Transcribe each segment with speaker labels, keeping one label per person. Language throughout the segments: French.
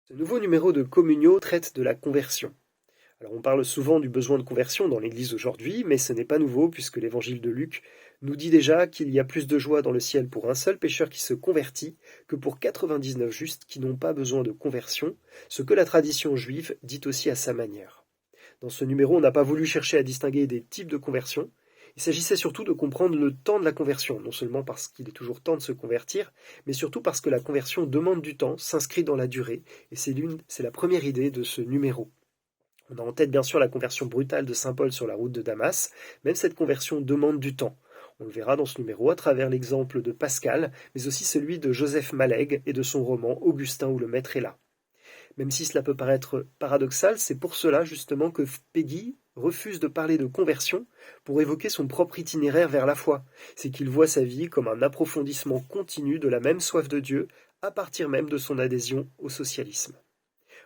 Speaker 1: Ce nouveau numéro de Communio traite de la conversion. Alors on parle souvent du besoin de conversion dans l'Église aujourd'hui, mais ce n'est pas nouveau puisque l'Évangile de Luc nous dit déjà qu'il y a plus de joie dans le ciel pour un seul pécheur qui se convertit que pour 99 justes qui n'ont pas besoin de conversion, ce que la tradition juive dit aussi à sa manière. Dans ce numéro, on n'a pas voulu chercher à distinguer des types de conversion. Il s'agissait surtout de comprendre le temps de la conversion, non seulement parce qu'il est toujours temps de se convertir, mais surtout parce que la conversion demande du temps, s'inscrit dans la durée, et c'est la première idée de ce numéro. On a en tête bien sûr la conversion brutale de saint Paul sur la route de Damas, même cette conversion demande du temps. On le verra dans ce numéro à travers l'exemple de Pascal, mais aussi celui de Joseph Malègue et de son roman Augustin où le maître est là. Même si cela peut paraître paradoxal, c'est pour cela justement que Peggy refuse de parler de conversion pour évoquer son propre itinéraire vers la foi. C'est qu'il voit sa vie comme un approfondissement continu de la même soif de Dieu à partir même de son adhésion au socialisme.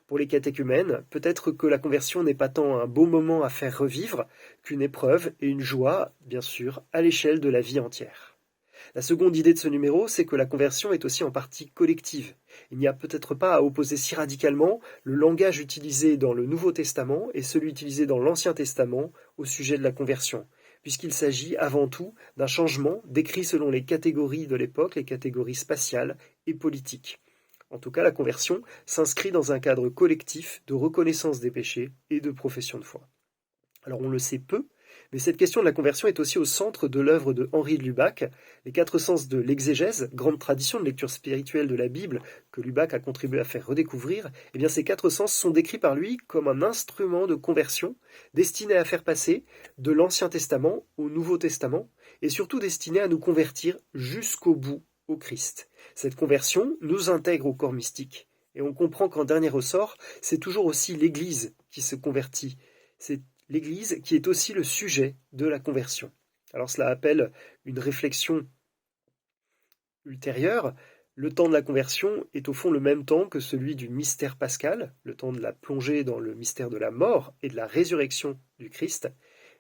Speaker 1: Pour les catéchumènes, peut-être que la conversion n'est pas tant un beau moment à faire revivre qu'une épreuve et une joie, bien sûr, à l'échelle de la vie entière. La seconde idée de ce numéro, c'est que la conversion est aussi en partie collective. Il n'y a peut-être pas à opposer si radicalement le langage utilisé dans le Nouveau Testament et celui utilisé dans l'Ancien Testament au sujet de la conversion, puisqu'il s'agit avant tout d'un changement décrit selon les catégories de l'époque, les catégories spatiales et politiques. En tout cas, la conversion s'inscrit dans un cadre collectif de reconnaissance des péchés et de profession de foi. Alors on le sait peu, mais cette question de la conversion est aussi au centre de l'œuvre de Henri de Lubac. Les quatre sens de l'exégèse, grande tradition de lecture spirituelle de la Bible que Lubac a contribué à faire redécouvrir, eh bien ces quatre sens sont décrits par lui comme un instrument de conversion destiné à faire passer de l'Ancien Testament au Nouveau Testament et surtout destiné à nous convertir jusqu'au bout au Christ. Cette conversion nous intègre au corps mystique et on comprend qu'en dernier ressort, c'est toujours aussi l'Église qui se convertit. C'est l'Église qui est aussi le sujet de la conversion. Alors cela appelle une réflexion ultérieure. Le temps de la conversion est au fond le même temps que celui du mystère pascal, le temps de la plongée dans le mystère de la mort et de la résurrection du Christ.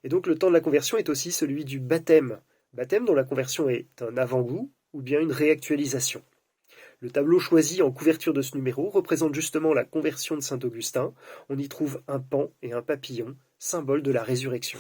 Speaker 1: Et donc le temps de la conversion est aussi celui du baptême, baptême dont la conversion est un avant-goût ou bien une réactualisation. Le tableau choisi en couverture de ce numéro représente justement la conversion de saint Augustin. On y trouve un paon et un papillon, symbole de la résurrection.